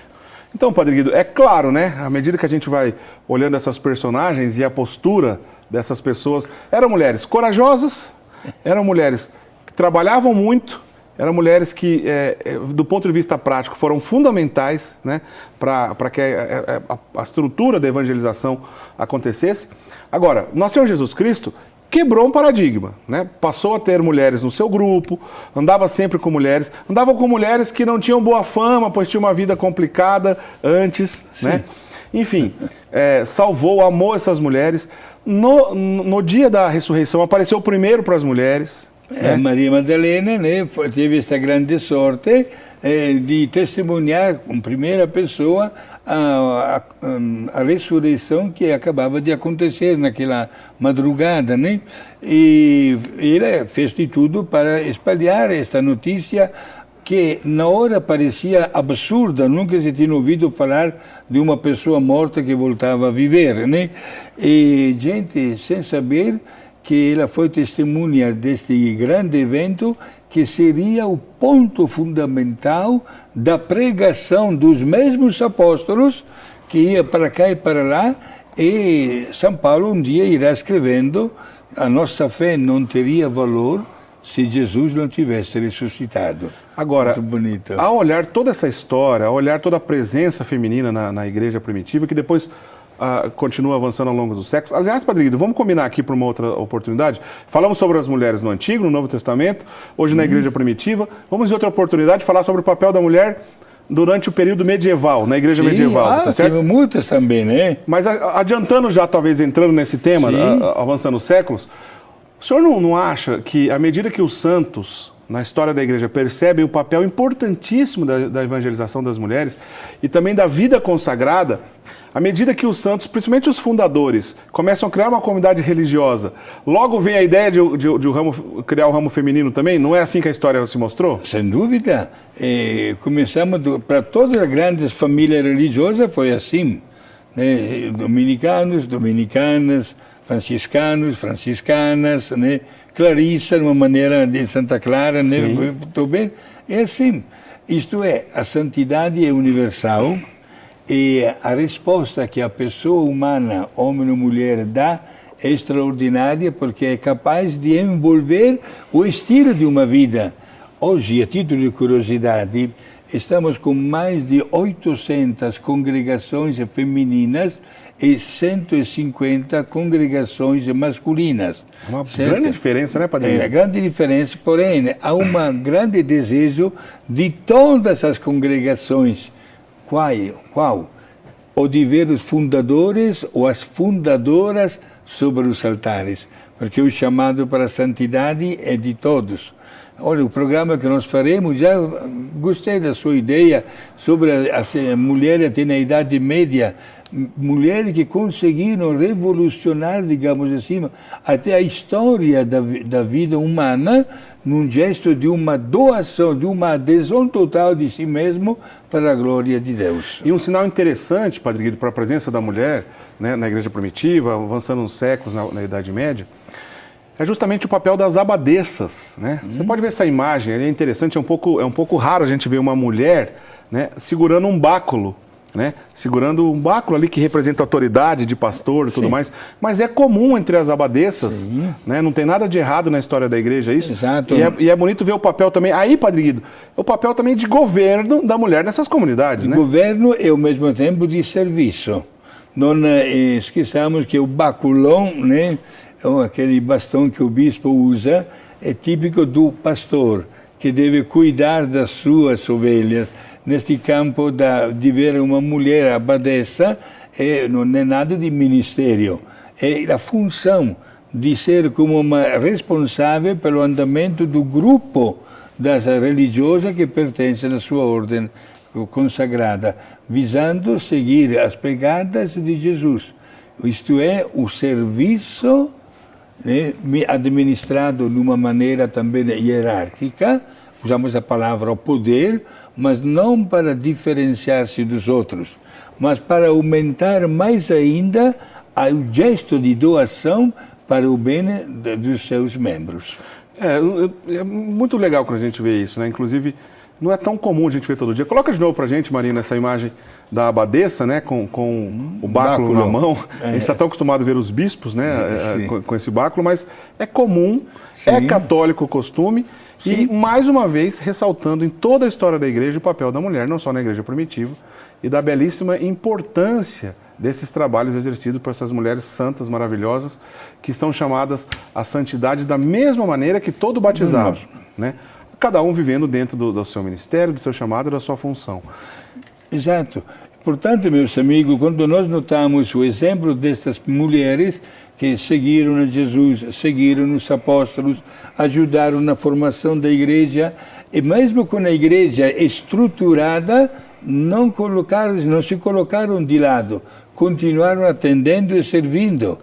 Então, Padre Guido, é claro, né? À medida que a gente vai olhando essas personagens e a postura dessas pessoas, eram mulheres corajosas, eram mulheres que trabalhavam muito, eram mulheres que, do ponto de vista prático, foram fundamentais, né, para que a estrutura da evangelização acontecesse. Agora, nosso Senhor Jesus Cristo quebrou um paradigma, né? Passou a ter mulheres no seu grupo, andava sempre com mulheres, andava com mulheres que não tinham boa fama, pois tinham uma vida complicada antes, né? Enfim, salvou, amou essas mulheres. No dia da ressurreição, apareceu primeiro para as mulheres. Maria Madalena, né, teve esta grande sorte de testemunhar em primeira pessoa a ressurreição que acabava de acontecer naquela madrugada, né? E ele fez de tudo para espalhar esta notícia que na hora parecia absurda, nunca se tinha ouvido falar de uma pessoa morta que voltava a viver, né? E gente sem saber que ela foi testemunha deste grande evento que seria o ponto fundamental da pregação dos mesmos apóstolos que ia para cá e para lá, e São Paulo um dia irá escrevendo: a nossa fé não teria valor se Jesus não tivesse ressuscitado. Agora, muito bonito. Ao olhar toda essa história, ao olhar toda a presença feminina na igreja primitiva, que depois continua avançando ao longo dos séculos. Aliás, Padre Guido, vamos combinar aqui para uma outra oportunidade. Falamos sobre as mulheres no Antigo, no Novo Testamento, hoje na Igreja Primitiva. Vamos em outra oportunidade falar sobre o papel da mulher durante o período medieval, na Igreja medieval, tá certo? Tem muitas também, né? Mas adiantando já, talvez entrando nesse tema, avançando os séculos, o senhor não acha que, à medida que os santos na história da igreja percebem o papel importantíssimo da evangelização das mulheres e também da vida consagrada, à medida que os santos, principalmente os fundadores, começam a criar uma comunidade religiosa, logo vem a ideia de criar o ramo feminino também? Não é assim que a história se mostrou? Sem dúvida. Começamos, para todas as grandes famílias religiosas foi assim, né? Dominicanos, dominicanas, franciscanos, franciscanas, né? Clarissa, de uma maneira de Santa Clara, né? Muito bem. É assim. Isto é, a santidade é universal e a resposta que a pessoa humana, homem ou mulher, dá é extraordinária, porque é capaz de envolver o estilo de uma vida. Hoje, a título de curiosidade, estamos com mais de 800 congregações femininas e 150 congregações masculinas. Uma grande diferença, né, Padre? É, grande diferença, porém, há um grande desejo de todas as congregações. Qual? O de ver os fundadores ou as fundadoras sobre os altares, porque o chamado para a santidade é de todos. Olha, o programa que nós faremos, já gostei da sua ideia sobre as mulheres até na Idade Média, mulheres que conseguiram revolucionar, digamos assim, até a história da vida humana, num gesto de uma doação, de uma adesão total de si mesmo para a glória de Deus. E um sinal interessante, Padre Guido, para a presença da mulher, né, na Igreja Primitiva, avançando uns séculos na Idade Média, é justamente o papel das abadesas, né? Você pode ver essa imagem, é interessante, é um pouco raro a gente ver uma mulher, né, segurando um báculo, né? Segurando um báculo ali que representa a autoridade de pastor e tudo mais, mas é comum entre as abadesas, né? Não tem nada de errado na história da igreja isso. Exato. E é bonito ver o papel também, aí, Padre Guido, o papel também de governo da mulher nessas comunidades, né? Governo e ao mesmo tempo de serviço. Não esqueçamos que o baculão, né, aquele bastão que o bispo usa, é típico do pastor, que deve cuidar das suas ovelhas. Neste campo de ver uma mulher abadesa, não é nada de ministério, é a função de ser como uma responsável pelo andamento do grupo das religiosas que pertencem à sua ordem consagrada, visando seguir as pegadas de Jesus. Isto é, o serviço, né, administrado de uma maneira também hierárquica, usamos a palavra poder, mas não para diferenciar-se dos outros, mas para aumentar mais ainda o gesto de doação para o bem dos seus membros. É muito legal quando a gente vê isso, né? Inclusive, não é tão comum a gente ver todo dia. Coloca de novo para a gente, Marina, essa imagem da abadesa, né, com o báculo na mão. A gente está tão acostumado a ver os bispos, né, com esse báculo, mas é comum, é católico o costume. E, mais uma vez, ressaltando em toda a história da igreja o papel da mulher, não só na igreja primitiva, e da belíssima importância desses trabalhos exercidos por essas mulheres santas, maravilhosas, que estão chamadas à santidade da mesma maneira que todo batizado, né? Cada um vivendo dentro do seu ministério, do seu chamado, da sua função. Exato. Portanto, meus amigos, quando nós notamos o exemplo destas mulheres que seguiram a Jesus, seguiram os apóstolos, ajudaram na formação da igreja, e mesmo com a igreja estruturada, não se colocaram de lado, continuaram atendendo e servindo,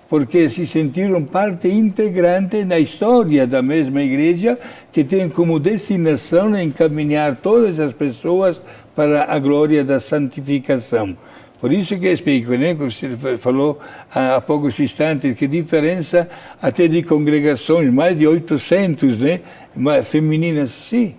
porque se sentiram parte integrante na história da mesma igreja, que tem como destinação encaminhar todas as pessoas para a glória da santificação. Por isso que explico, né, como você falou há poucos instantes, que diferença até de congregações, mais de 800, né, femininas, sim.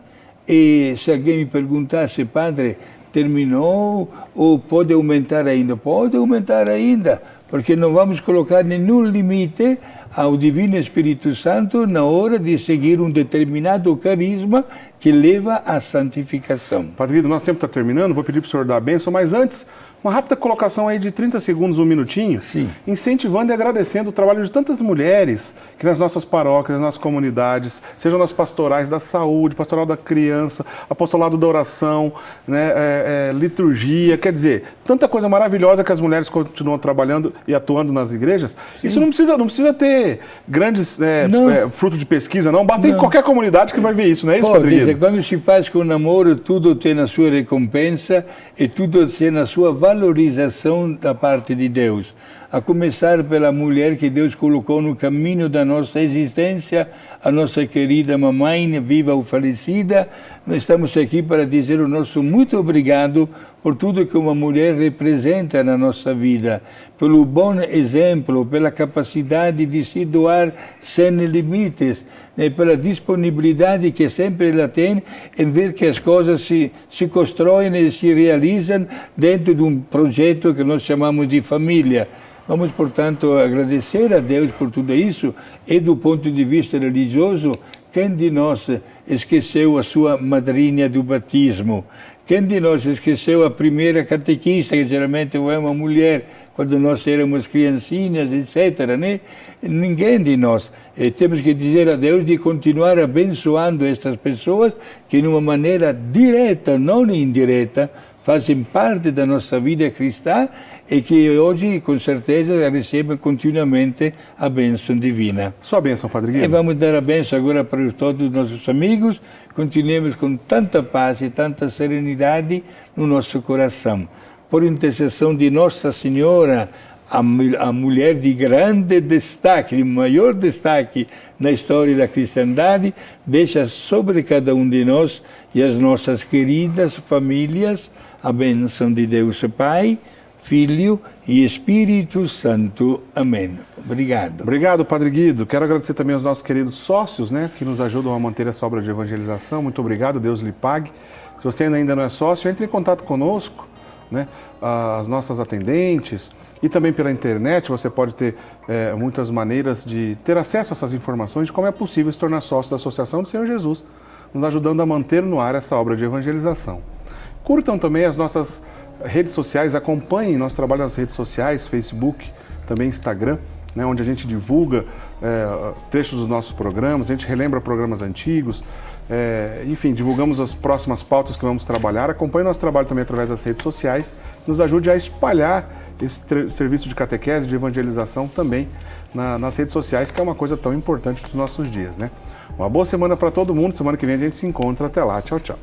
E se alguém me perguntasse, padre, terminou ou pode aumentar ainda? Pode aumentar ainda, porque não vamos colocar nenhum limite ao Divino Espírito Santo na hora de seguir um determinado carisma que leva à santificação. Padre Guido, nosso tempo está terminando, vou pedir para o senhor dar a bênção, mas antes, uma rápida colocação aí de 30 segundos, um minutinho, incentivando e agradecendo o trabalho de tantas mulheres que nas nossas paróquias, nas nossas comunidades, sejam nas pastorais da saúde, pastoral da criança, apostolado da oração, né, liturgia, quer dizer, tanta coisa maravilhosa que as mulheres continuam trabalhando e atuando nas igrejas. Isso não precisa ter grandes frutos de pesquisa, não, basta em qualquer comunidade que vai ver isso, não é isso, Padre Guido? Quando se faz com namoro, tudo tem a sua recompensa e tudo tem a sua valorização da parte de Deus. A começar pela mulher que Deus colocou no caminho da nossa existência, a nossa querida mamãe, viva ou falecida. Nós estamos aqui para dizer o nosso muito obrigado por tudo que uma mulher representa na nossa vida, pelo bom exemplo, pela capacidade de se doar sem limites, pela disponibilidade que sempre ela tem em ver que as coisas se constroem e se realizam dentro de um projeto que nós chamamos de família. Vamos, portanto, agradecer a Deus por tudo isso e, do ponto de vista religioso, quem de nós esqueceu a sua madrinha do batismo? Quem de nós esqueceu a primeira catequista, que geralmente é uma mulher, quando nós éramos criancinhas, etc., né? Ninguém de nós. Temos que dizer a Deus de continuar abençoando estas pessoas que, de uma maneira direta, não indireta, fazem parte da nossa vida cristã e que hoje, com certeza, recebem continuamente a bênção divina. Sua bênção, Padre Guido. E vamos dar a bênção agora para todos os nossos amigos. Continuemos com tanta paz e tanta serenidade no nosso coração. Por intercessão de Nossa Senhora, a mulher de grande destaque, de maior destaque na história da cristandade, deixa sobre cada um de nós e as nossas queridas famílias a bênção de Deus Pai, Filho e Espírito Santo. Amém. Obrigado. Obrigado, Padre Guido. Quero agradecer também aos nossos queridos sócios, né, que nos ajudam a manter essa obra de evangelização. Muito obrigado, Deus lhe pague. Se você ainda não é sócio, entre em contato conosco, né, as nossas atendentes, e também pela internet você pode ter muitas maneiras de ter acesso a essas informações de como é possível se tornar sócio da Associação do Senhor Jesus, nos ajudando a manter no ar essa obra de evangelização. Curtam também as nossas redes sociais, acompanhem nosso trabalho nas redes sociais, Facebook, também Instagram, né, onde a gente divulga trechos dos nossos programas, a gente relembra programas antigos, enfim, divulgamos as próximas pautas que vamos trabalhar. Acompanhe nosso trabalho também através das redes sociais, nos ajude a espalhar esse serviço de catequese, de evangelização também nas redes sociais, que é uma coisa tão importante dos nossos dias, né? Uma boa semana para todo mundo, semana que vem a gente se encontra, até lá, tchau, tchau.